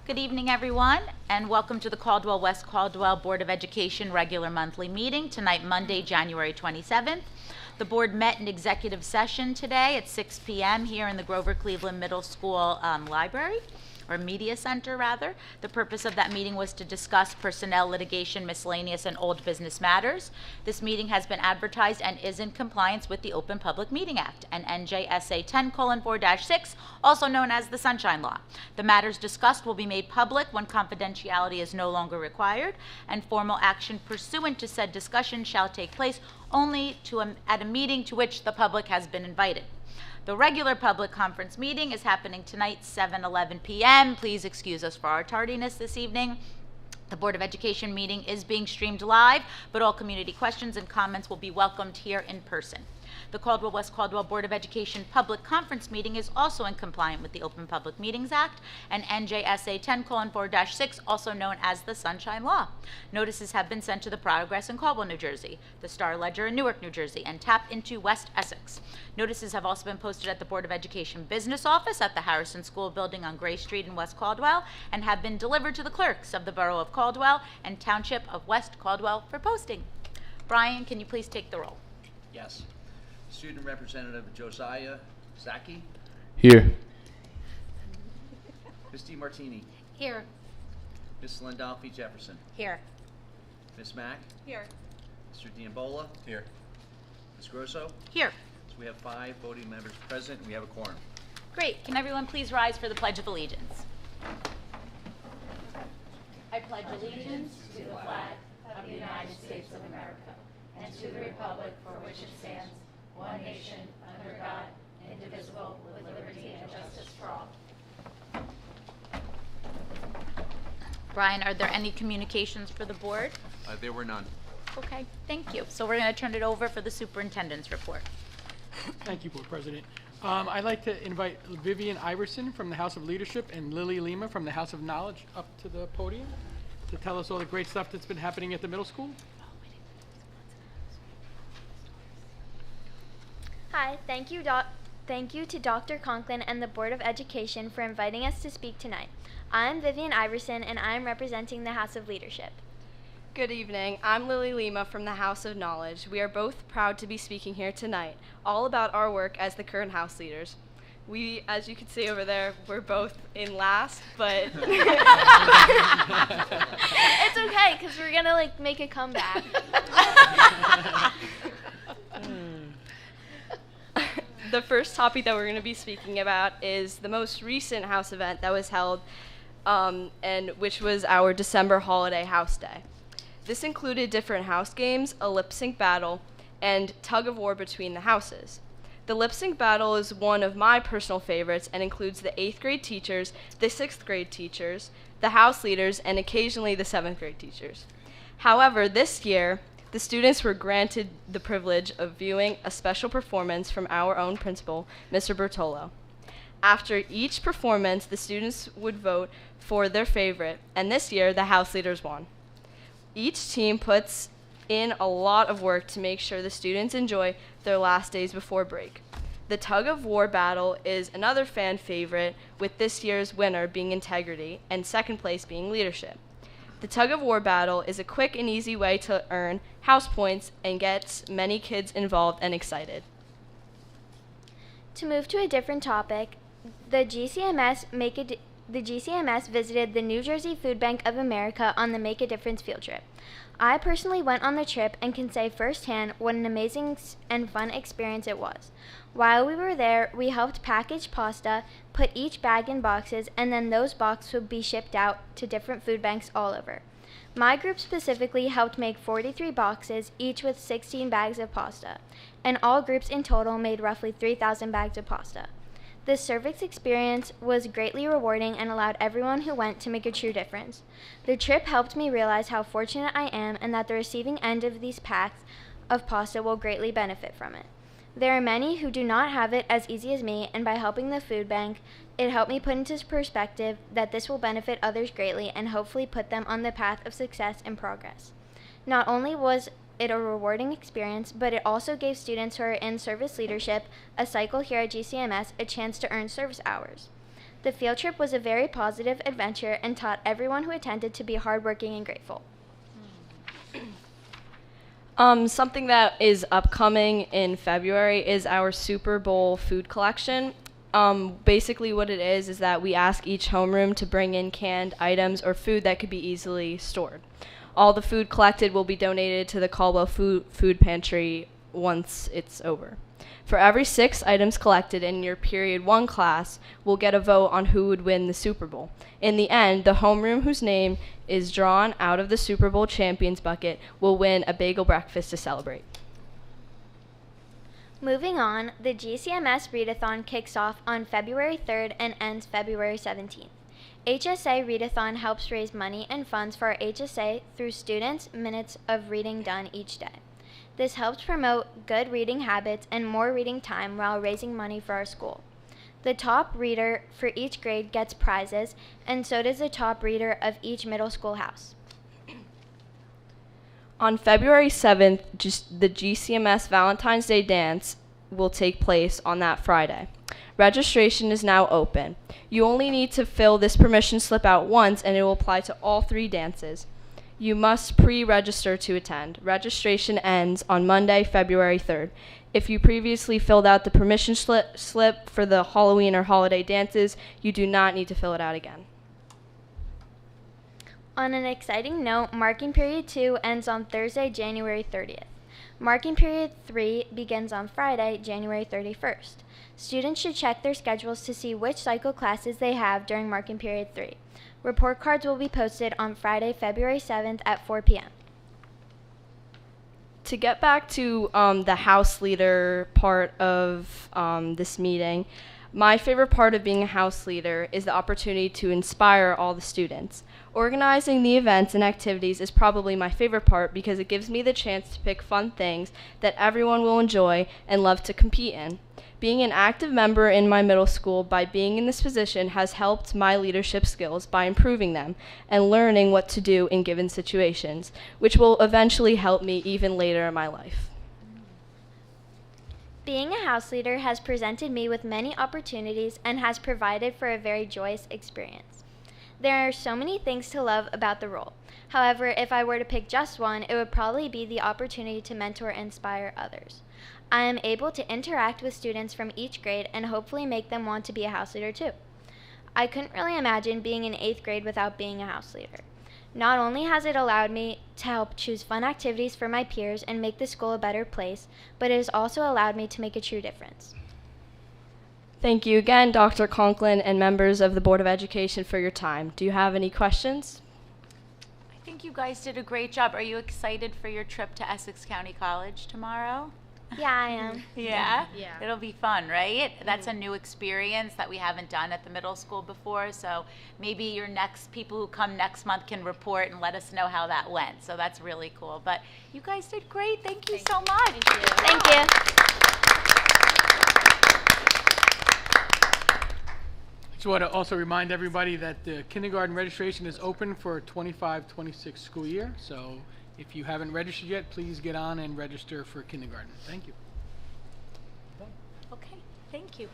Good evening, everyone, and welcome to the Caldwell-West Caldwell Board of Education regular monthly meeting tonight, Monday, January 27th. The board met in executive session today at 6 p.m. here in the Grover Cleveland Middle School library, or media center rather. The purpose of that meeting was to discuss personnel, litigation, miscellaneous, and old business matters. This meeting has been advertised and is in compliance with the Open Public Meeting Act and NJSA 10:4-6, also known as the Sunshine Law. The matters discussed will be made public when confidentiality is no longer required, and formal action pursuant to said discussion shall take place only at a meeting to which the public has been invited. The regular public conference meeting is happening tonight, 7:11 p.m. Please excuse us for our tardiness this evening. The Board of Education meeting is being streamed live, but all community questions and comments will be welcomed here in person. The Caldwell-West Caldwell Board of Education public conference meeting is also in compliance with the Open Public Meetings Act and NJSA 10:4-6, also known as the Sunshine Law. Notices have been sent to the Progress in Caldwell, New Jersey, the Star Ledger in Newark, New Jersey, and Tap into West Essex. Notices have also been posted at the Board of Education Business Office at the Harrison School Building on Gray Street in West Caldwell and have been delivered to the clerks of the Borough of Caldwell and Township of West Caldwell for posting. Brian, can you please take the roll? Yes. Student Representative Josiah Zaki. Here. Ms. DiMartini. Here. Ms. Landolfi Jefferson. Here. Ms. Mack. Here. Mr. Diambola. Here. Ms. Grosso. Here. So we have 5 voting members present and we have a quorum. Great. Can everyone please rise for the Pledge of Allegiance? I pledge allegiance to the flag of the United States of America and to the republic for which it stands, one nation, under God, indivisible, with liberty and justice for all. Brian, are there any communications for the board? There were none. Okay, thank you. So we're going to turn it over for the superintendent's report. Thank you, Board President. I'd like to invite Vivian Iverson from the House of Leadership and Lily Lima from the House of Knowledge up to the podium to tell us all the great stuff that's been happening at the middle school. Hi, thank you to Dr. Conklin and the Board of Education for inviting us to speak tonight. I'm Vivian Iverson and I am representing the House of Leadership. Good evening. I'm Lily Lima from the House of Knowledge. We are both proud to be speaking here tonight, all about our work as the current House leaders. We, as you can see over there, we're both in last, but It's okay, because we're going to make a comeback. The first topic that we're going to be speaking about is the most recent House event that was held, and which was our December holiday House Day. This included different house games, a lip sync battle, and tug of war between the houses. The lip sync battle is one of my personal favorites and includes the 8th grade teachers, the 6th grade teachers, the house leaders, and occasionally the 7th grade teachers. However, this year, the students were granted the privilege of viewing a special performance from our own principal, Mr. Bertolo. After each performance, the students would vote for their favorite, and this year, the house leaders won. Each team puts in a lot of work to make sure the students enjoy their last days before break. The tug of war battle is another fan favorite, with this year's winner being integrity and second place being leadership. The tug of war battle is a quick and easy way to earn house points and gets many kids involved and excited. To move to a different topic, the GCMS visited the New Jersey Food Bank of America on the Make a Difference field trip. I personally went on the trip and can say firsthand what an amazing and fun experience it was. While we were there, we helped package pasta, put each bag in boxes, and then those boxes would be shipped out to different food banks all over. My group specifically helped make 43 boxes, each with 16 bags of pasta, and all groups in total made roughly 3,000 bags of pasta. This service experience was greatly rewarding and allowed everyone who went to make a true difference. The trip helped me realize how fortunate I am and that the receiving end of these packs of pasta will greatly benefit from it. There are many who do not have it as easy as me, and by helping the food bank, it helped me put into perspective that this will benefit others greatly and hopefully put them on the path of success and progress. Not only was it a rewarding experience, but it also gave students who are in service leadership, a cycle here at GCMS, a chance to earn service hours. The field trip was a very positive adventure and taught everyone who attended to be hardworking and grateful. Something that is upcoming in February is our Super Bowl food collection. Basically what it is that we ask each homeroom to bring in canned items or food that could be easily stored. All the food collected will be donated to the Caldwell Food Pantry once it's over. For every 6 items collected in your Period 1 class, we'll get a vote on who would win the Super Bowl. In the end, the homeroom whose name is drawn out of the Super Bowl champions bucket will win a bagel breakfast to celebrate. Moving on, the GCMS Readathon kicks off on February 3rd and ends February 17th. HSA Readathon helps raise money and funds for our HSA through students' minutes of reading done each day. This helps promote good reading habits and more reading time while raising money for our school. The top reader for each grade gets prizes, and so does the top reader of each middle school house. On February 7th, the GCMS Valentine's Day dance will take place on that Friday. Registration is now open. You only need to fill this permission slip out once and it will apply to all 3 dances. You must pre-register to attend. Registration ends on Monday, February 3rd. If you previously filled out the permission slip for the Halloween or holiday dances, you do not need to fill it out again. On an exciting note, Marking Period 2 ends on Thursday, January 30th. Marking Period 3 begins on Friday, January 31st. Students should check their schedules to see which cycle classes they have during Marking Period 3. Report cards will be posted on Friday, February 7th at 4 p.m. To get back to the house leader part of this meeting, my favorite part of being a house leader is the opportunity to inspire all the students. Organizing the events and activities is probably my favorite part because it gives me the chance to pick fun things that everyone will enjoy and love to compete in. Being an active member in my middle school by being in this position has helped my leadership skills by improving them and learning what to do in given situations, which will eventually help me even later in my life. Being a house leader has presented me with many opportunities and has provided for a very joyous experience. There are so many things to love about the role. However, if I were to pick just one, it would probably be the opportunity to mentor and inspire others. I am able to interact with students from each grade and hopefully make them want to be a house leader too. I couldn't really imagine being in 8th grade without being a house leader. Not only has it allowed me to help choose fun activities for my peers and make the school a better place, but it has also allowed me to make a true difference. Thank you again, Dr. Conklin and members of the Board of Education for your time. Do you have any questions? I think you guys did a great job. Are you excited for your trip to Essex County College tomorrow? Yeah, I am. Yeah? Yeah. It'll be fun, right? That's a new experience that we haven't done at the middle school before, so maybe your next people who come next month can report and let us know how that went. So that's really cool. But you guys did great. Thank you so much. Thank you. Just want to also remind everybody that the kindergarten registration is open for 25-26 school year. So if you haven't registered yet, please get on and register for kindergarten. Thank you. Okay, thank you.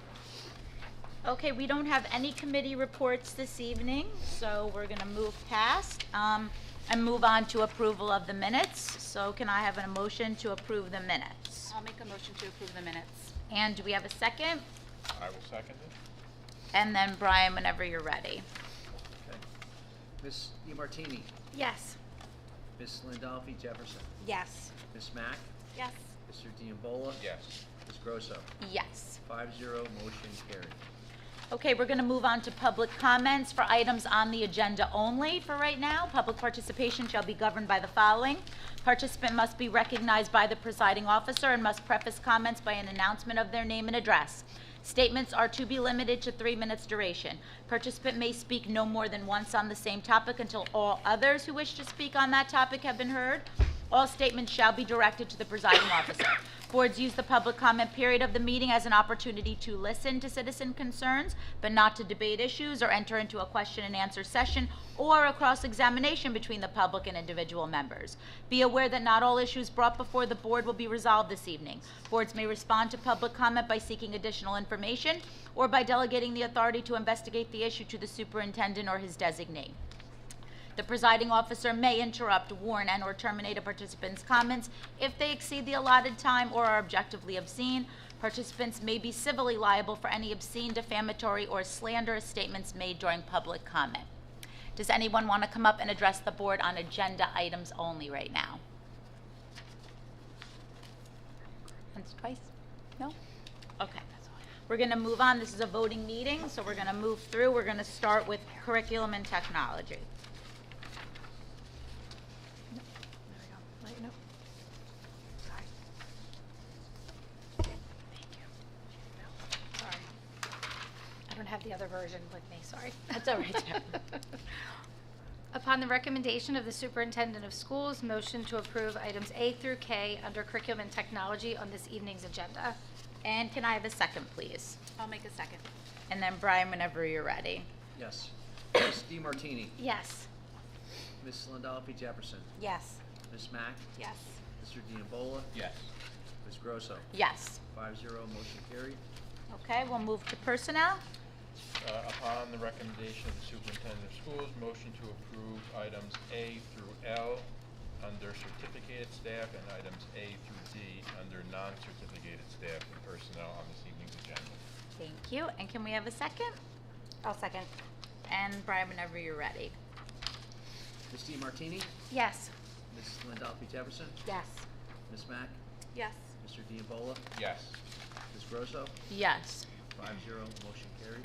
Okay, we don't have any committee reports this evening, so we're going to move past and move on to approval of the minutes. So can I have a motion to approve the minutes? I'll make a motion to approve the minutes. And do we have a second? I will second it. And then Brian, whenever you're ready. Okay. Ms. DiMartini, Yes. Ms. Landolfi Jefferson, Yes. Ms. Mack, Yes. Mr. Diambola, Yes. Ms. Grosso. Yes. 5-0, motion carried. Okay, we're going to move on to public comments for items on the agenda only for right now. Public participation shall be governed by the following. Participant must be recognized by the presiding officer and must preface comments by an announcement of their name and address. Statements are to be limited to 3 minutes duration. Participant may speak no more than once on the same topic until all others who wish to speak on that topic have been heard. All statements shall be directed to the presiding officer. Boards use the public comment period of the meeting as an opportunity to listen to citizen concerns, but not to debate issues or enter into a question and answer session or a cross-examination between the public and individual members. Be aware that not all issues brought before the board will be resolved this evening. Boards may respond to public comment by seeking additional information or by delegating the authority to investigate the issue to the superintendent or his designee. The presiding officer may interrupt, warn, and/or terminate a participant's comments if they exceed the allotted time or are objectively obscene. Participants may be civilly liable for any obscene, defamatory, or slanderous statements made during public comment. Does anyone want to come up and address the board on agenda items only right now? Once, twice? No? Okay. We're going to move on. This is a voting meeting, so we're going to move through. We're going to start with curriculum and technology. I don't have the other version with me, sorry. That's all right. Upon the recommendation of the superintendent of schools, motion to approve items A through K under curriculum and technology on this evening's agenda. And can I have a second, please? I'll make a second. And then Brian, whenever you're ready. Yes. Ms. DeMartini. Yes. Ms. Landolfi Jefferson. Yes. Ms. Mack. Yes. Mr. Diambola. Yes. Ms. Grosso. Yes. 5-0, motion carried. Okay, we'll move to personnel. Upon the recommendation of the superintendent of schools, motion to approve items A through L under certificated staff and items A through D under non-certificated staff and personnel on this evening's agenda. Thank you. And can we have a second? I'll second. And Brian, whenever you're ready. Ms. DeMartini. Yes. Ms. Landolfi Jefferson. Yes. Ms. Mack. Yes. Mr. Diambola. Yes. Ms. Grosso. Yes. 5-0, motion carried.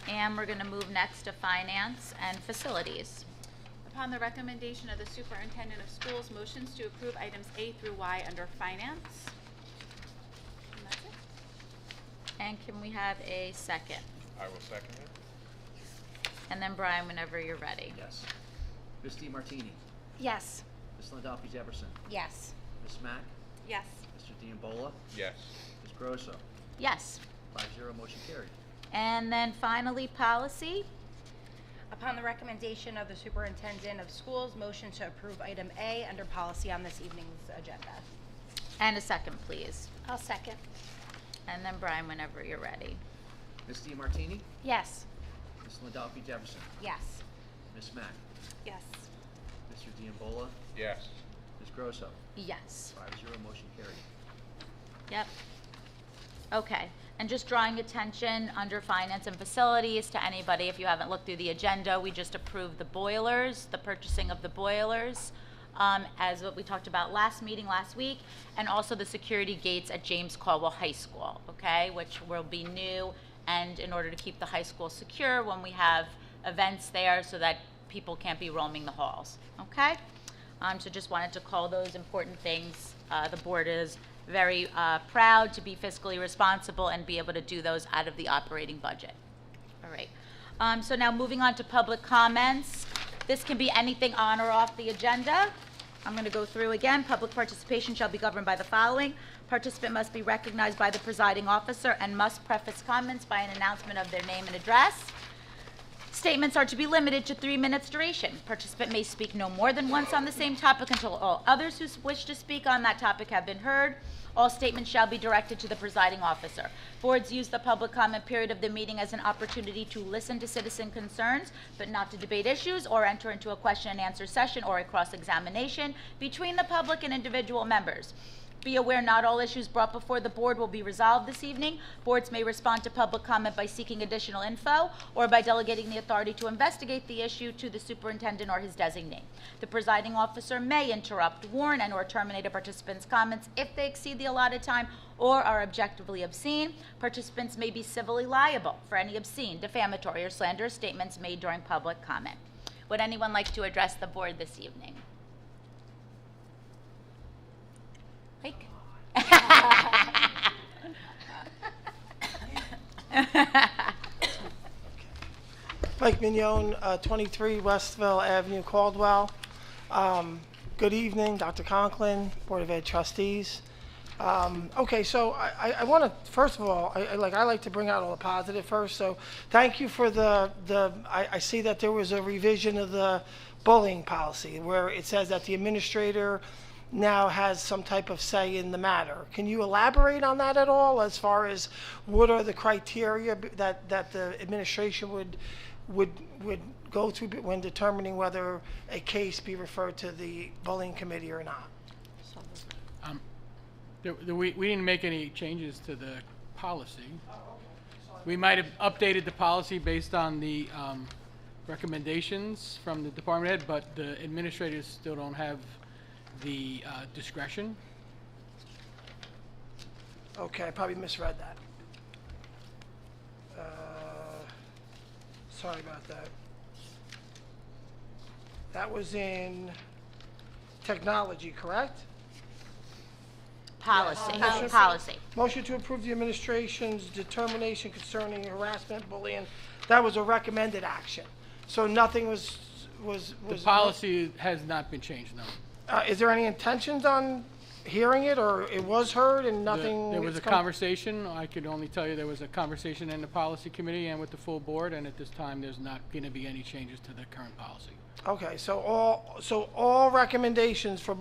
And we're going to move next to finance and facilities. Upon the recommendation of the superintendent of schools, motions to approve items A through Y under finance. And that's it. And can we have a second? I will second it. And then Brian, whenever you're ready. Yes. Ms. DeMartini. Yes. Ms. Landolfi Jefferson. Yes. Ms. Mack. Yes. Mr. Diambola. Yes. Ms. Grosso. Yes. 5-0, motion carried. And then finally, policy. Upon the recommendation of the superintendent of schools, motion to approve item A under policy on this evening's agenda. And a second, please. I'll second. And then Brian, whenever you're ready. Ms. DeMartini. Yes. Ms. Landolfi Jefferson. Yes. Ms. Mack. Yes. Mr. Diambola. Yes. Ms. Grosso. Yes. 5-0, motion carried. Yep. Okay, and just drawing attention under finance and facilities to anybody, if you haven't looked through the agenda, we just approved the boilers, the purchasing of the boilers, as what we talked about last week, and also the security gates at James Caldwell High School, okay, which will be new, and in order to keep the high school secure when we have events there so that people can't be roaming the halls, okay? So just wanted to call those important things. The board is very proud to be fiscally responsible and be able to do those out of the operating budget. All right. So now moving on to public comments. This can be anything on or off the agenda. I'm going to go through again. Public participation shall be governed by the following. Participant must be recognized by the presiding officer and must preface comments by an announcement of their name and address. Statements are to be limited to 3 minutes duration. Participant may speak no more than once on the same topic until all others who wish to speak on that topic have been heard. All statements shall be directed to the presiding officer. Boards use the public comment period of the meeting as an opportunity to listen to citizen concerns, but not to debate issues or enter into a question and answer session or a cross-examination between the public and individual members. Be aware not all issues brought before the board will be resolved this evening. Boards may respond to public comment by seeking additional info or by delegating the authority to investigate the issue to the superintendent or his designee. The presiding officer may interrupt, warn, and/or terminate a participant's comments if they exceed the allotted time or are objectively obscene. Participants may be civilly liable for any obscene, defamatory, or slanderous statements made during public comment. Would anyone like to address the board this evening? Mike? Mike Mignon, 23 Westville Avenue, Caldwell. Good evening, Dr. Conklin, Board of Ed trustees. Okay, so I want to, first of all, I like to bring out all the positive first. So thank you for I see that there was a revision of the bullying policy where it says that the administrator now has some type of say in the matter. Can you elaborate on that at all as far as what are the criteria that the administration would go through when determining whether a case be referred to the bullying committee or not? We didn't make any changes to the policy. We might have updated the policy based on the recommendations from the department head, but the administrators still don't have the discretion. Okay, I probably misread that. Sorry about that. That was in technology, correct? Policy. Motion- Policy. Motion to approve the administration's determination concerning harassment, bullying. That was a recommended action. So nothing was. The policy has not been changed, no. Is there any intentions on hearing it, or it was heard and nothing? There was a conversation. I could only tell you there was a conversation in the policy committee and with the full board, and at this time, there's not going to be any changes to the current policy. Okay, so all recommendations for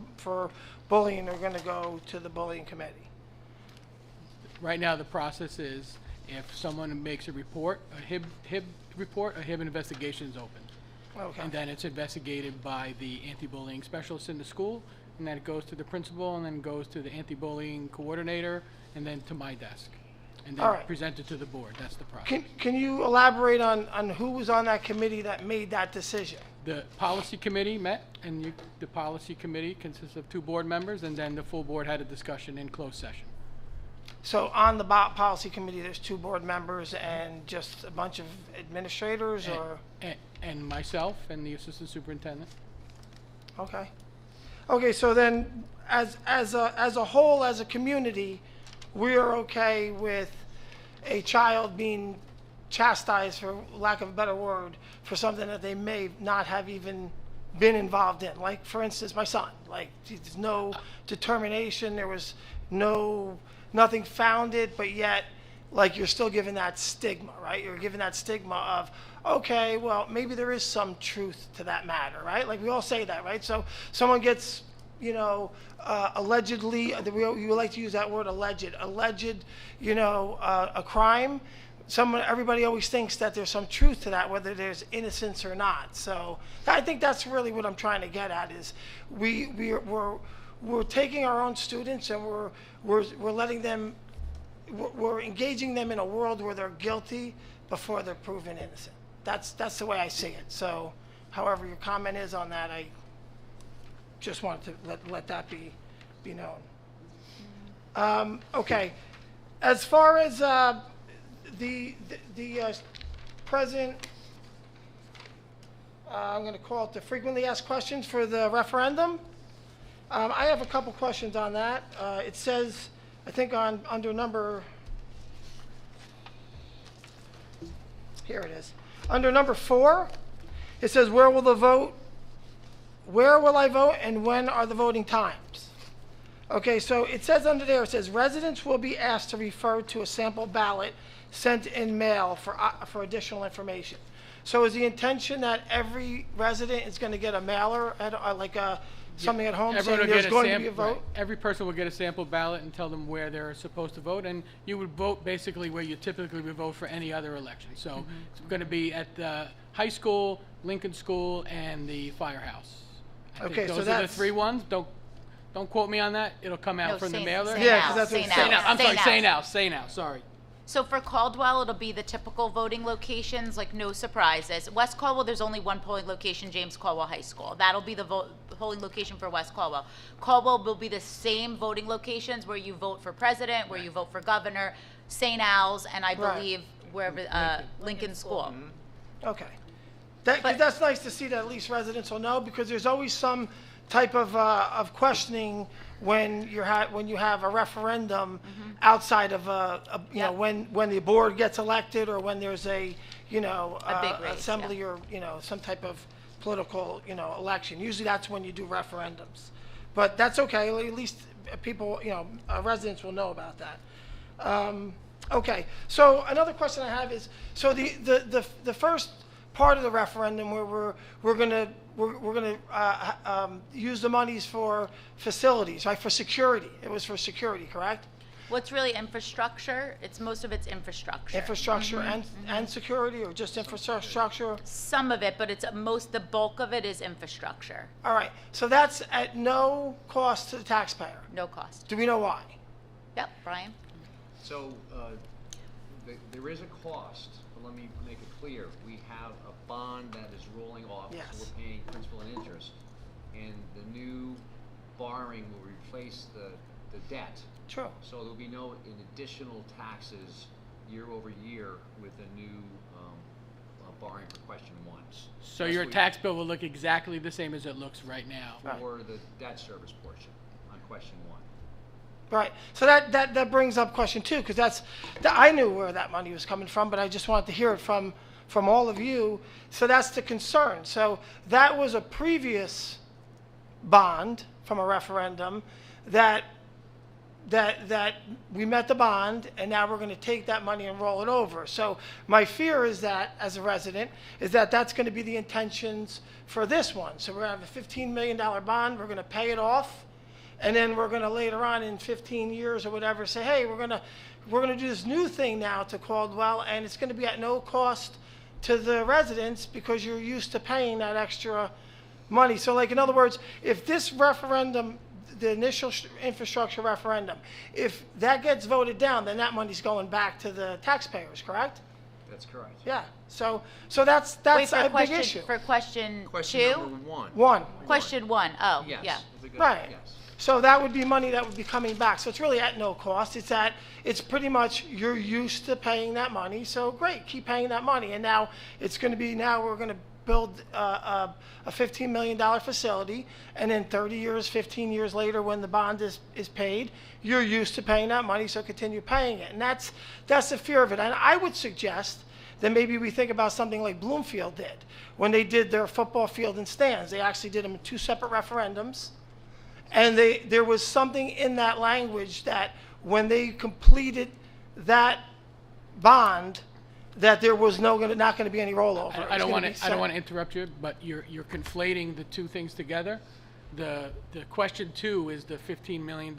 bullying are going to go to the bullying committee. Right now, the process is if someone makes a report, a HIB report, a HIB investigation is open. Okay. And then it's investigated by the anti-bullying specialist in the school, and then it goes to the principal, and then goes to the anti-bullying coordinator, and then to my desk. And then All right. presented to the board. That's the process. Can you elaborate on who was on that committee that made that decision? The policy committee met, and the policy committee consists of 2 board members, and then the full board had a discussion in closed session. So on the policy committee, there's 2 board members and just a bunch of administrators, or? And myself and the assistant superintendent. Okay. Okay, so then as a whole, as a community, we are okay with a child being chastised, for lack of a better word, for something that they may not have even been involved in. Like, for instance, my son. Like, there's no determination. There was nothing founded, but yet, like, you're still given that stigma, right? You're given that stigma of, okay, well, maybe there is some truth to that matter, right? Like, we all say that, right? So someone gets, allegedly, we would like to use that word alleged, a crime. Everybody always thinks that there's some truth to that, whether there's innocence or not. So I think that's really what I'm trying to get at is we're taking our own students and we're letting them, we're engaging them in a world where they're guilty before they're proven innocent. That's the way I see it. So however your comment is on that, I just wanted to let that be known. Okay, as far as the present, I'm going to call it the frequently asked questions for the referendum. I have a couple questions on that. It says, I think under number, here it is. Under number 4, it says, where will I vote and when are the voting times? Okay, so it says under there, it says residents will be asked to refer to a sample ballot sent in mail for additional information. So is the intention that every resident is going to get a mailer, something at home saying there's going to be a vote? Right. Every person will get a sample ballot and tell them where they're supposed to vote, and you would vote basically where you typically would vote for any other election. So it's going to be at the high school, Lincoln School, and the firehouse. I think those are the 3 ones. Don't quote me on that. It'll come out from the mailer. Yeah, because that's what it says. I'm sorry, say now. Sorry. So for Caldwell, it'll be the typical voting locations, like no surprises. West Caldwell, there's only one polling location, James Caldwell High School. That'll be the polling location for West Caldwell. Caldwell will be the same voting locations where you vote for president, where you vote for governor, St. Al's, and I believe wherever, Lincoln School. Okay. That's nice to see that at least residents will know, because there's always some type of questioning when you have a referendum outside of when the board gets elected or when there's a big race, assembly or some type of political, election. Usually that's when you do referendums. But that's okay, at least people, residents will know about that. Okay, so another question I have is, so the first part of the referendum where we're gonna use the monies for facilities, right, for security. It was for security, correct? Well, it's really infrastructure. Most of it's infrastructure. Infrastructure and security, or just infrastructure? Some of it, but the bulk of it is infrastructure. All right, so that's at no cost to the taxpayer. No cost. Do we know why? Yep, Brian? So, there is a cost, but let me make it clear. We have a bond that is rolling off. Yes. So we're paying principal and interest. And the new borrowing will replace the debt. True. So there'll be no additional taxes year over year with the new borrowing for question 1. So That's your what- tax bill will look exactly the same as it looks right now. For the debt service portion on question 1. Right. So that brings up question 2, because I knew where that money was coming from, but I just wanted to hear it from all of you. So that's the concern. So that was a previous bond from a referendum that we met the bond, and now we're going to take that money and roll it over. So my fear is that, as a resident, is that that's going to be the intentions for this one. So we're going to have a $15 million bond, we're going to pay it off, and then we're going to later on in 15 years or whatever say, hey, we're going to do this new thing now to Caldwell, and it's going to be at no cost to the residents because you're used to paying that extra money. So, like, in other words, if this referendum, the initial infrastructure referendum, if that gets voted down, then that money's going back to the taxpayers, correct? That's correct. Yeah. So that's Wait, a big issue. for question Question 2? number 1. One. Question 1. Oh, Yes. yeah. It's a good- Right. Yes. So that would be money that would be coming back. So it's really at no cost. It's pretty much you're used to paying that money. So great, keep paying that money. And now it's going to be, now we're going to build a $15 million facility, and then 30 years, 15 years later, when the bond is paid, you're used to paying that money, so continue paying it. And that's the fear of it. And I would suggest that maybe we think about something like Bloomfield did when they did their football field and stands. They actually did them in 2 separate referendums. And there was something in that language that when they completed that bond, that there was not going to be any rollover. I don't want to interrupt you, but you're conflating the two things together. The question 2 is the $15 million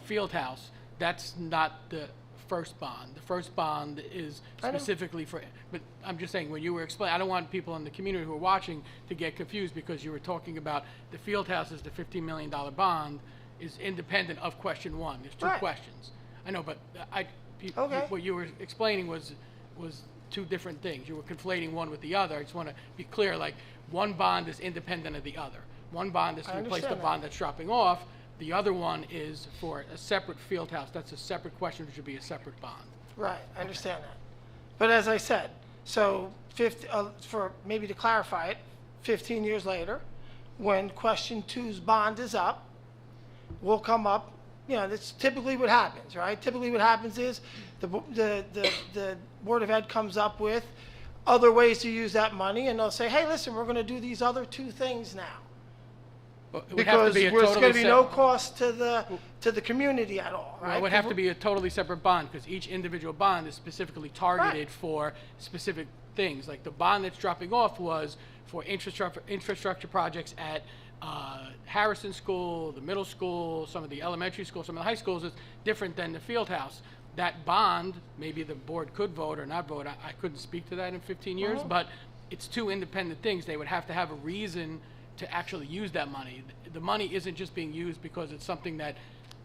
field house. That's not the first bond. The first bond is specifically for, but I'm just saying, when you were explaining, I don't want people in the community who are watching to get confused, because you were talking about the field house as the $15 million bond is independent of question 1. There's 2 Right. questions. I know, but Okay. what you were explaining was 2 different things. You were conflating one with the other. I just want to be clear, like, one bond is independent of the other. One bond is to I replace the understand bond that's dropping off. The other one is for a separate field house. That's a separate question, which should be a separate bond. Right, I understand that. But as I said, so for maybe to clarify it, 15 years later, when question 2's bond is up, we'll come up. That's typically what happens, right? Typically what happens is the Board of Ed comes up with other ways to use that money, and they'll say, hey, listen, we're going to do these other 2 things now. But it would have to Because be a there's totally going to be no separate- cost to the community at all, Well, right? it would have to be a totally separate bond, because each individual bond is specifically targeted Right. for specific things. Like the bond that's dropping off was for infrastructure projects at Harrison School, the middle school, some of the elementary schools, some of the high schools. Is different than the field house. That bond, maybe the board could vote or not vote. I couldn't speak to that in 15 years, but it's 2 independent things. They would have to have a reason to actually use that money. The money isn't just being used because it's something that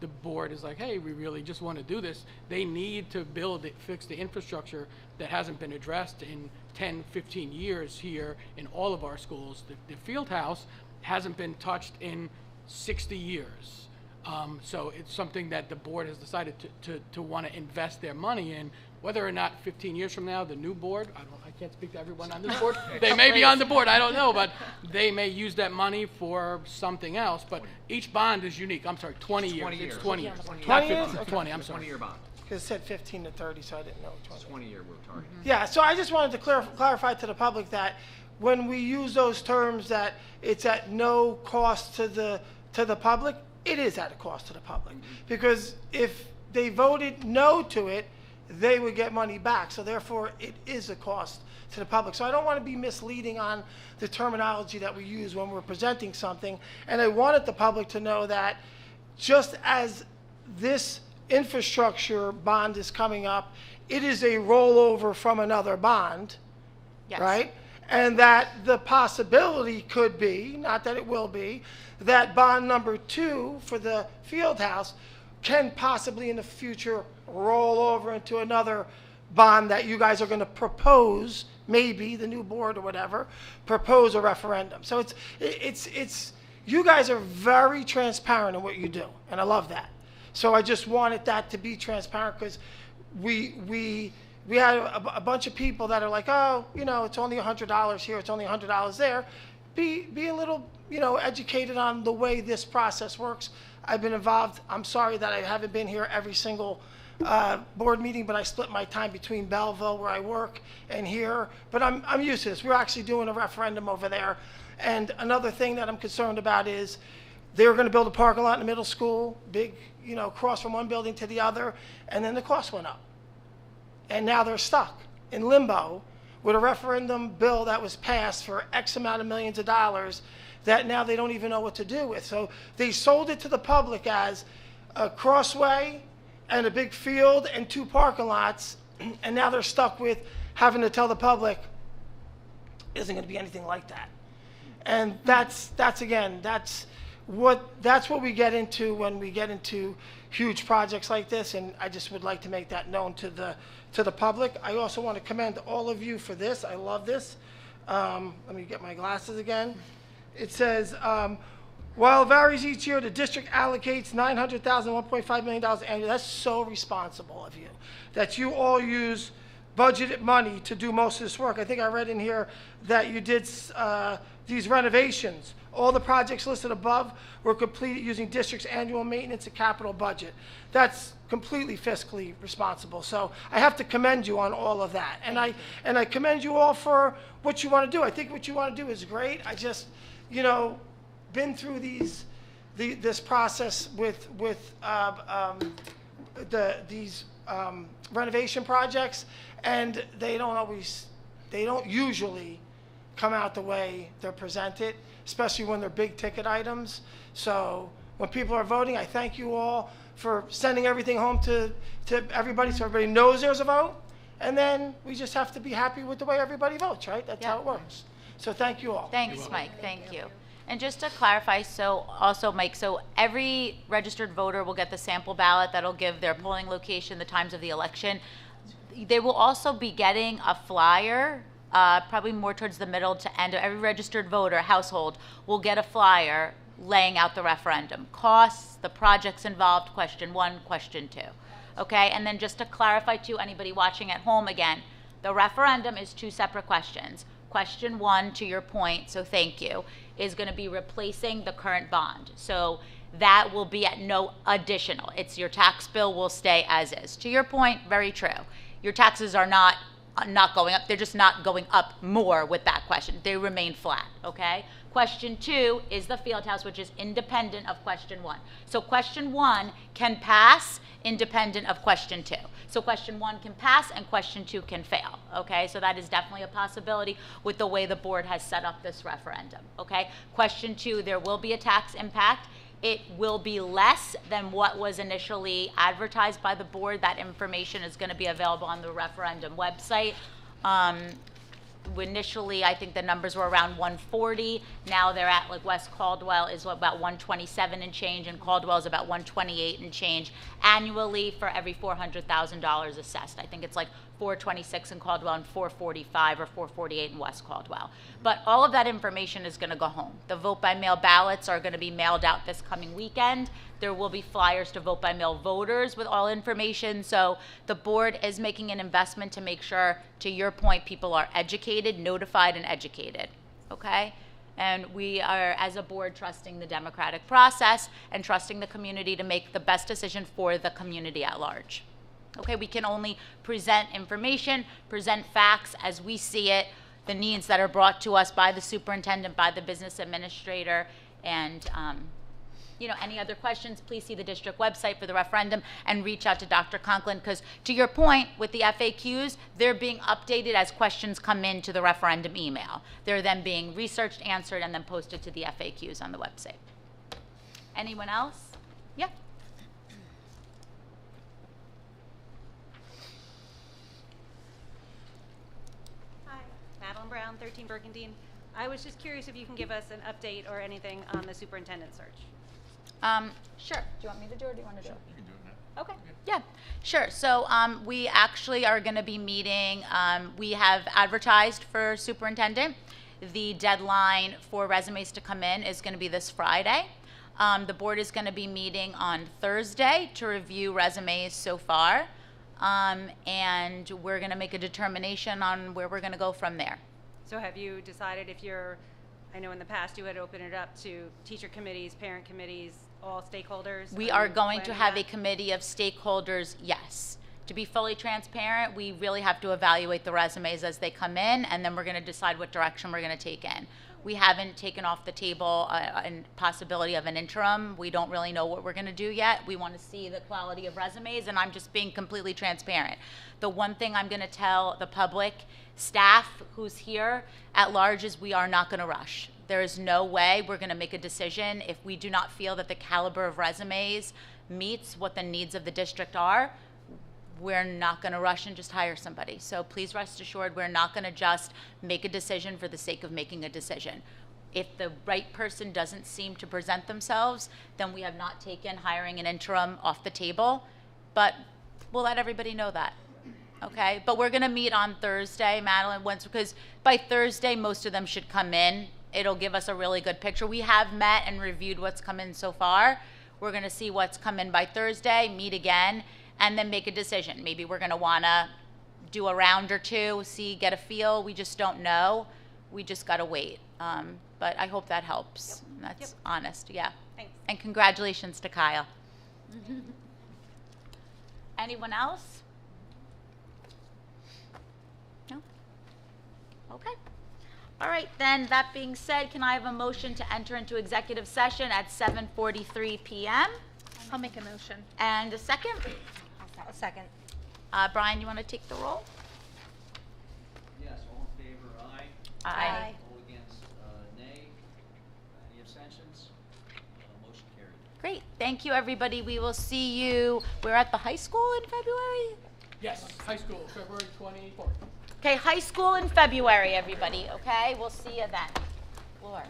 the board is like, hey, we really just want to do this. They need to fix the infrastructure that hasn't been addressed in 10, 15 years here in all of our schools. The field house hasn't been touched in 60 years. So it's something that the board has decided to want to invest their money in. Whether or not 15 years from now, the new board, I can't speak to everyone on this board. They may be on the board, I don't know, but they may use that money for something else. But each bond is unique. I'm sorry, 20 years. 20 years. It's 20 years. 20 Not years? 15, Okay. 20, I'm sorry. 20-year bond. Because it said 15 to 30, so I didn't know which one. 20-year we're targeting. Yeah, so I just wanted to clarify to the public that when we use those terms that it's at no cost to the public, it is at a cost to the public. Because if they voted no to it, they would get money back. So therefore, it is a cost to the public. So I don't want to be misleading on the terminology that we use when we're presenting something. And I wanted the public to know that just as this infrastructure bond is coming up, it is a rollover from another bond, Yes. right? And that the possibility could be, not that it will be, that bond number 2 for the field house can possibly in the future roll over into another bond that you guys are going to propose, maybe the new board or whatever, propose a referendum. So it's you guys are very transparent in what you do, and I love that. So I just wanted that to be transparent because we had a bunch of people that are like, oh, you know, it's only $100 here, it's only $100 there. Be a little, you know, educated on the way this process works. I've been involved. I'm sorry that I haven't been here every single board meeting, but I split my time between Belleville, where I work, and here. But I'm used to this. We're actually doing a referendum over there. And another thing that I'm concerned about is they were going to build a parking lot in the middle school, big, you know, cross from one building to the other, and then the cost went up. And now they're stuck in limbo with a referendum bill that was passed for X amount of millions of dollars that now they don't even know what to do with. So they sold it to the public as a crossway and a big field and 2 parking lots, and now they're stuck with having to tell the public it isn't going to be anything like that. And that's what we get into when we get into huge projects like this, and I just would like to make that known to the public. I also want to commend all of you for this. I love this. Let me get my glasses again. It says, while it varies each year, the district allocates $900,000, $1.5 million annually. That's so responsible of you, that you all use budgeted money to do most of this work. I think I read in here that you did these renovations. All the projects listed above were completed using district's annual maintenance and capital budget. That's completely fiscally responsible. So I have to commend you on all of that. And I commend you all for what you want to do. I think what you want to do is great. I just, you know, been through this process with these renovation projects, and they don't usually come out the way they're presented, especially when they're big ticket items. So when people are voting, I thank you all for sending everything home to everybody so everybody knows there's a vote. And then we just have to be happy with the way everybody votes, right? That's how it works. So thank you all. Thanks, Mike. Thank you. And just to clarify, so also, Mike, so every registered voter will get the sample ballot that'll give their polling location, the times of the election. They will also be getting a flyer, probably more towards the middle to end. Every registered voter household will get a flyer laying out the referendum. Costs, the projects involved, question 1, question 2. Okay, and then just to clarify to anybody watching at home again, the referendum is 2 separate questions. Question 1, to your point, so thank you, is going to be replacing the current bond. So that will be at no additional. It's your tax bill will stay as is. To your point, very true. Your taxes are not going up. They're just not going up more with that question. They remain flat, okay? Question 2 is the field house, which is independent of question 1. So question 1 can pass independent of question 2. So question 1 can pass and question 2 can fail, okay? So that is definitely a possibility with the way the board has set up this referendum, okay? Question 2, there will be a tax impact. It will be less than what was initially advertised by the board. That information is going to be available on the referendum website. Initially, I think the numbers were around 140. Now they're at, like, West Caldwell is about 127 and change, and Caldwell is about 128 and change annually for every $400,000 assessed. I think it's like 426 in Caldwell and 445 or 448 in West Caldwell. But all of that information is going to go home. The vote-by-mail ballots are going to be mailed out this coming weekend. There will be flyers to vote-by-mail voters with all information. So the board is making an investment to make sure, to your point, people are educated, notified, and educated, okay? And we are, as a board, trusting the democratic process and trusting the community to make the best decision for the community at large. Okay, we can only present information, present facts as we see it. the needs that are brought to us by the superintendent, by the business administrator, and any other questions, please see the district website for the referendum and reach out to Dr. Conklin, because to your point with the FAQs, they're being updated as questions come into the referendum email. They're then being researched, answered, and then posted to the FAQs on the website. Anyone else? Yeah. Hi, Madeline Brown, 13 Burkentine. I was just curious if you can give us an update or anything on the superintendent search. Sure. Do you want me to do it or do you want to do it? You can do it now. Okay. Yeah, sure. So we actually are going to be meeting, we have advertised for superintendent. The deadline for resumes to come in is going to be this Friday. The board is going to be meeting on Thursday to review resumes so far. And we're going to make a determination on where we're going to go from there. So have you decided if you're, I know in the past you had opened it up to teacher committees, parent committees, all stakeholders? We are you going to planning have that? a committee of stakeholders, yes. To be fully transparent, we really have to evaluate the resumes as they come in, and then we're going to decide what direction we're going to take in. We haven't taken off the table a possibility of an interim. We don't really know what we're going to do yet. We want to see the quality of resumes, and I'm just being completely transparent. The one thing I'm going to tell the public, staff who's here at large, is we are not going to rush. There is no way we're going to make a decision if we do not feel that the caliber of resumes meets what the needs of the district are. We're not going to rush and just hire somebody. So please rest assured, we're not going to just make a decision for the sake of making a decision. If the right person doesn't seem to present themselves, then we have not taken hiring an interim off the table. But we'll let everybody know that. Okay? But we're going to meet on Thursday, Madeline, because by Thursday, most of them should come in. It'll give us a really good picture. We have met and reviewed what's come in so far. We're going to see what's come in by Thursday, meet again, and then make a decision. Maybe we're going to want to do a round or two, get a feel. We just don't know. We just got to wait. But I hope that helps. Yep. That's honest, yeah. Thanks. And congratulations to Kyle. Anyone else? No? Okay. All right, then, that being said, can I have a motion to enter into executive session at 7:43 p.m.? I'll make a motion. And a second? A second. Brian, you want to take the roll? Yes, all in favor, aye. Aye. All against, nay. Any abstentions? Motion carried. Great, thank you, everybody. We will see you, we're at the high school in February? Yes, high school, February 24th. Okay, high school in February, everybody, okay? We'll see you then. Lord.